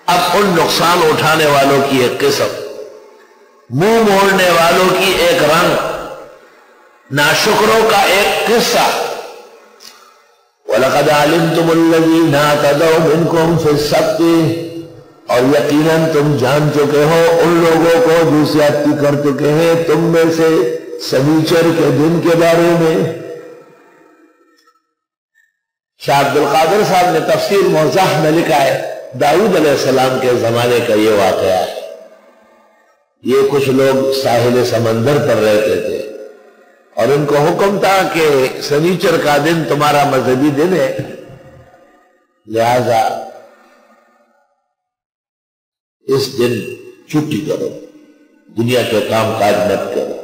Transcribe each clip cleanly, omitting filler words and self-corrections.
اب ان نقصان اٹھانے والوں کی ایک قسم، منہ موڑنے والوں کی ایک رنگ، ناشکروں کا ایک قصہ۔ وَلَقَدْ عَلِمْتُمُ الَّذِينَ اعْتَدَوْا مِنْكُمْ فِي السَّبْتِ، اور یقیناً تم جان چکے ہو ان لوگوں کو جو زیادتی کر چکے ہیں تم میں سے سنیچر کے دن کے بارے میں۔ شاہ عبد القادر صاحب نے تفسیر موضح میں لکھا ہے داؤد علیہ السلام کے زمانے کا یہ واقعہ ہے۔ یہ کچھ لوگ ساحل سمندر پر رہتے تھے اور ان کو حکم تھا کہ سنیچر کا دن تمہارا مذہبی دن ہے، لہذا اس دن چھٹی کرو، دنیا کے کام کاج مت کرو۔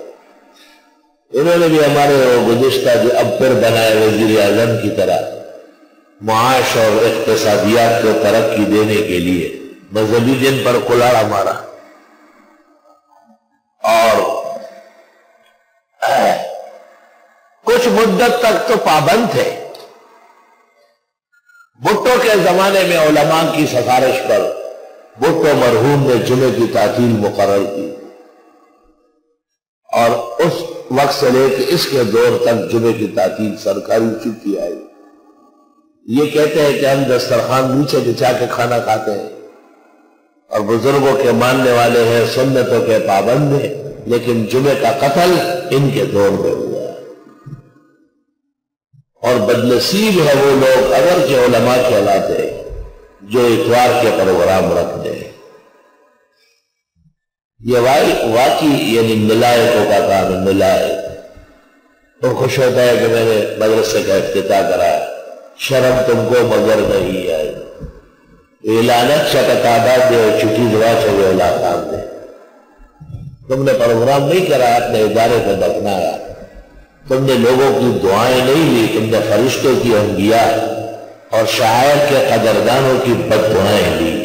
انہوں نے بھی ہمارے گزشتہ جو اب پھر بنائے وزیر اعظم کی طرح معاش اور اقتصادیات کو ترقی دینے کے لیے مذہبی دن پر کلاڑا مارا، اور کچھ مدت تک تو پابند تھے۔ بھٹو کے زمانے میں علماء کی سفارش پر بھٹو مرحوم نے جمعے کی تعطیل مقرر کی، اور اس وقت سے لے کے اس کے دور تک جمعے کی تعطیل سرکاری چھٹی آئی۔ یہ کہتے ہیں کہ ہم دسترخوان نیچے بچھا کے کھانا کھاتے ہیں اور بزرگوں کے ماننے والے ہیں، سنتوں کے پابند ہیں، لیکن جمعے کا قتل ان کے دور میں ہوا ہے۔ اور بدنصیب ہے وہ لوگ اگرچہ علماء کہلاتے ہیں جو اتوار کے پروگرام رکھتے ہیں۔ یہ واقعی یعنی ملائکوں کا کام ہے، ملائک۔ تو خوش ہوتا ہے کہ میں نے مدرسے کا افتتاح کرا، شرم تم کو مگر نہیں آئے، اعلانت شک تعداد دے چھٹی دعا چلے اللہ کام دے۔ تم نے پروگرام نہیں کرا، اپنے ادارے کو دفنایا، تم نے لوگوں کی دعائیں نہیں لی، تم نے فرشتوں کی، انبیاء اور شاعر کے قدردانوں کی بد دعائیں لی۔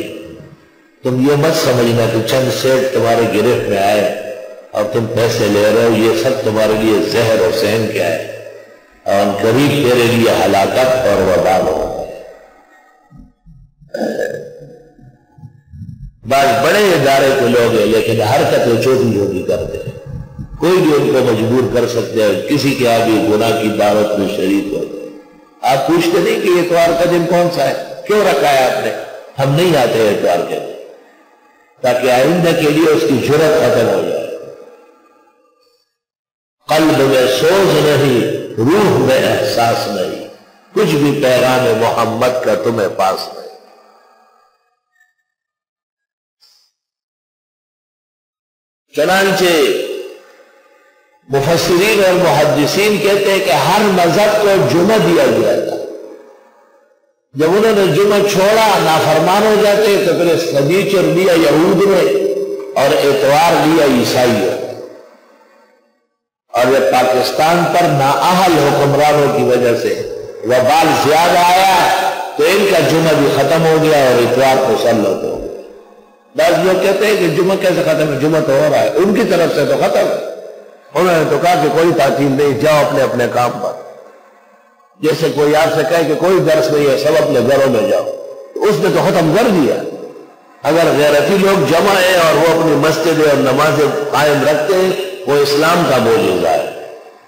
تم یہ مت سمجھنا کہ چند سیٹ تمہارے گرفت میں آئے اور تم پیسے لے رہے ہو، یہ سب تمہارے لیے زہر حسین کیا ہے، اور قریب تیرے لیے ہلاکت اور وبال ہو۔ بعض بڑے ادارے کے لوگ ہیں لیکن حرکتیں چھوٹی چھوٹی کرتے ہیں، کوئی بھی ان کو مجبور کر سکتے ہیں، کسی کے آگے گناہ کی دعوت میں شریک ہو جائے۔ آپ پوچھتے نہیں کہ اتوار کا دن کون سا ہے، کیوں رکھا ہے آپ نے؟ ہم نہیں آتے اتوار کے دن، تاکہ آئندہ کے لیے اس کی جرت ختم ہو جائے۔ قلب میں سوز نہیں، روح میں احساس نہیں، کچھ بھی پیغام محمد کا تمہیں پاس نہیں۔ چنانچہ مفسرین اور محدثین کہتے ہیں کہ ہر مذہب کو جمعہ دیا گیا تھا، جب انہوں نے جمعہ چھوڑا نافرمان ہو جاتے تو پھر سنیچر لیا یہود نے اور اتوار لیا عیسائیوں نے، اور یہ پاکستان پر نااہل حکمرانوں کی وجہ سے وبال زیادہ آیا تو ان کا جمعہ بھی ختم ہو گیا اور اتوار مسلط ہو گیا۔ بعض لوگ کہتے ہیں کہ جمعہ کیسے ختم ہے، جمعہ تو ہو رہا ہے، ان کی طرف سے تو ختم ہے، انہوں نے تو کہا کہ کوئی تعطیل نہیں، جاؤ اپنے اپنے کام پر۔ جیسے کوئی آپ سے کہے کہ کوئی درس نہیں ہے، سب اپنے گھروں میں جاؤ، تو اس نے تو ختم کر دیا۔ اگر غیرتی لوگ جمع ہیں اور وہ اپنی مسجدیں اور نمازیں قائم رکھتے ہیں، وہ اسلام کا معجزہ ہے۔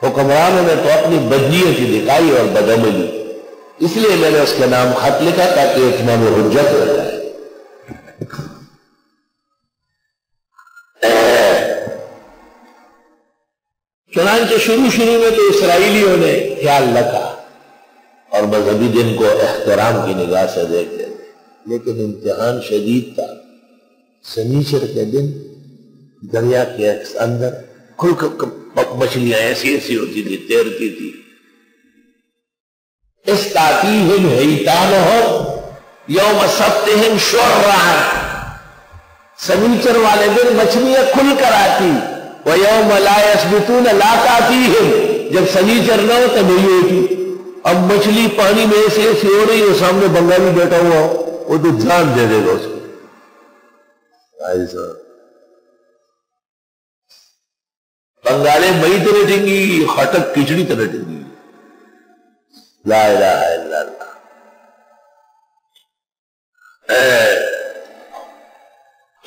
حکمرانوں نے تو اپنی بدنیت ہی دکھائی اور بدعملی، اس لیے میں نے اس کے نام خط لکھا تاکہ اتمام حجت ہو جائے۔ چنانچہ شروع میں تو اسرائیلیوں نے خیال رکھا اور مذہبی دن کو احترام کی نگاہ سے دیکھتے تھے، لیکن امتحان شدید تھا۔ سنیچر کے دن دریا کے اندر مچھلیاں ایسی ایسی ہوتی تھی، تیرتی تھی۔ استاتیہم حیتانہم یوم سبتہم شرعا، سنیچر والے دن مچھلیاں کھل کر آتی، وَيَوْمَ لَا يَسْبِتُونَ لَا تَأْتِيهِمْ، جب سنیچر نہ ہو تو نہیں ہوتی۔ اب مچھلی پانی میں ایسی ایسی ہو رہی ہے، سامنے بنگالی بیٹھا ہوا وہ تو جان دے دے گا اس کو۔ بنگالے مئی تو رٹیں گی، خٹک کھچڑی تو رٹیں گی۔ لا الہ الا اللہ۔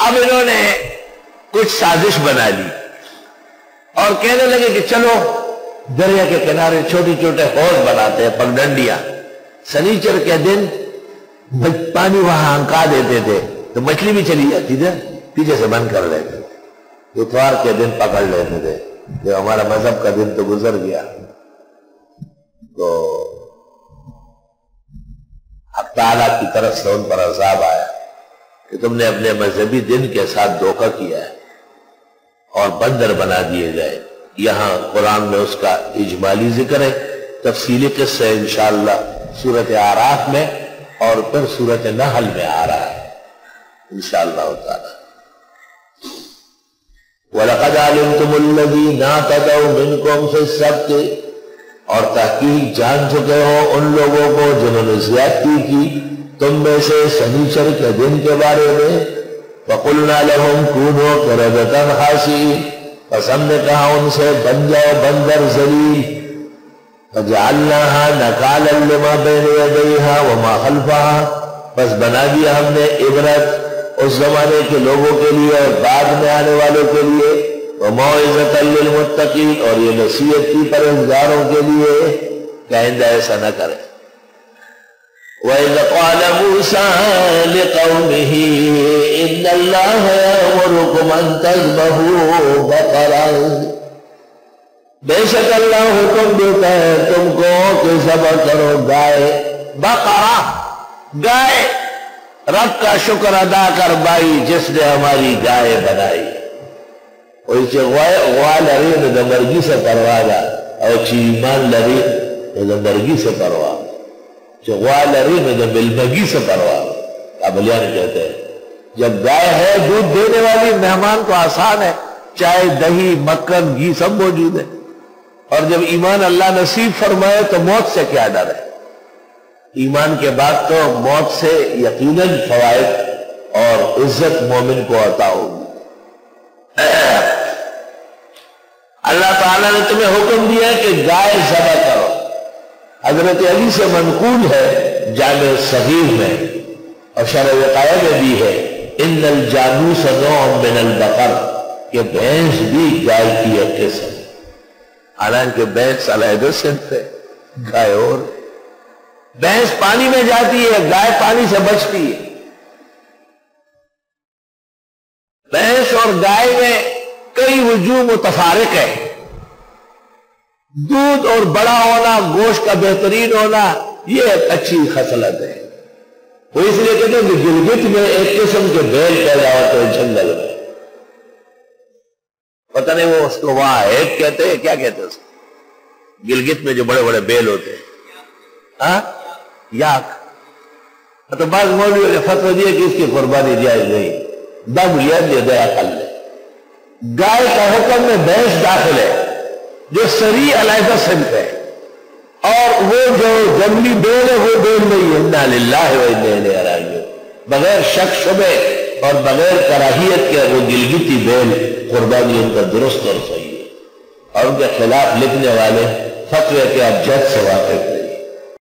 اب انہوں نے کچھ سازش بنا لی اور کہنے لگے کہ چلو دریا کے کنارے چھوٹے چھوٹے حوض بناتے ہیں، پگڈنڈیاں، سنیچر کے دن پانی وہاں ہنکا دیتے تھے تو مچھلی بھی چلی جاتی تھی، پیچھے سے بند کر لیتے، اتوار کے دن پکڑ لیتے تھے۔ جو ہمارا مذہب کا دن تو گزر گیا، تو اب تعالیٰ کی طرف سے ان پر عذاب آیا کہ تم نے اپنے مذہبی دن کے ساتھ دھوکہ کیا ہے اور بندر بنا دیے گئے۔ یہاں قرآن میں اس کا اجمالی ذکر ہے، تفصیلی قصہ انشاءاللہ سورۃ اعراف میں اور پھر سورۃ نحل میں آ رہا ہے انشاءاللہ تعالی۔ وَلَقَدْ عَلِمْتُمُ الَّذِينَ اعْتَدَوْا مِنْكُمْ فِي السَّبْتِ، اور تحقیق جان چکے ہو ان لوگوں کو جنہوں نے زیادتی کی تم میں سے سنیچر کے دن کے بارے میں۔ فَقُلْنَا لَهُمْ كُونُوا قِرَدَةً خَاسِئِينَ، پس ہم نے کہا ان سے بن جاؤ بندر ذلیل۔ فَجَعَلْنَاهَا نَكَالًا لِمَا بَيْنَ يَدَيْهَا وَمَا خَلْفَهَا، پس بنا دیا ہم نے عبرت اس زمانے کے لوگوں کے لیے اور بعد میں آنے والوں کے لیے، وَمَوْعِظَةً لِّلْمُتَّقِينَ، اور یہ نصیحت کی پرہیزگاروں کے لیے کہ آئندہ ایسا نہ کریں۔ وَإِذْ قَالَ مُوسَىٰ لِقَوْمِهِ إِنَّ اللَّهَ يَأْمُرُكُمْ أَن تَذْبَحُوا بَقَرَةً، بے شک اللہ حکم دیتا ہے تم کو کہ ذبح کرو گائے، بقرہ گائے، رب کا شکر ادا کر بھائی جس نے ہماری گائے بنائی۔ اور اسے غوا لری نے دمرگی سے پرواہ گا اور چیمان لری نے دمرگی سے پرواہ، غوا لری نے دملمگی سے پرواہ، ابلیان کہتے ہیں۔ جب گائے ہے دودھ دینے والی مہمان کو آسان ہے، چائے دہی مکھن گھی سب موجود ہے، اور جب ایمان اللہ نصیب فرمائے تو موت سے کیا ڈر ہے؟ ایمان کے بعد تو موت سے یقیناً فوائد اور عزت مومن کو عطا ہوگی۔ اللہ تعالیٰ نے تمہیں حکم دیا کہ گائے ذبح کرو۔ حضرت علی سے منقول ہے جامع صغیر میں اور شرح وقایہ میں بھی ہے، ان الجانوس نوع من البقر، کہ بھینس بھی گائے کی ایک قسم، حالانکہ بھینس علیحدہ صنف ہے، گائے اور بھینس پانی میں جاتی ہے، گائے پانی سے بچتی ہے۔ بھینس اور گائے میں کئی وجوہ متفارق ہے، دودھ اور بڑا ہونا، گوشت کا بہترین ہونا، یہ ایک اچھی خصلت ہے۔ وہ اس لیے کہتے ہیں کہ گلگت میں ایک قسم کے بیل پیدا ہوتے ہیں جنگل میں، پتہ نہیں وہ اس کو وہاں ایک کہتے ہیں، کیا کہتے ہیں اس کو، گلگت میں جو بڑے بڑے بیل ہوتے ہیں، ہاں یاک۔ تو بعض مولویوں نے فتویٰ دیا کہ اس کی قربانی جائز نہیں، دم لیا دیا عقل نے۔ گائے کا حکم میں بھینس داخل ہے جو سری علیحدہ صنف ہے، اور وہ جو جنگلی بیل ہے وہ بیل نہیں ہے، انا للہ و انا الیہ راجعون، بغیر شک شبے اور بغیر کراہیت کے وہ گلگتی بیل قربانی ان کا درست اور صحیح ہے، اور ان کے خلاف لکھنے والے فتوے کے ابجد سے واقف ہیں۔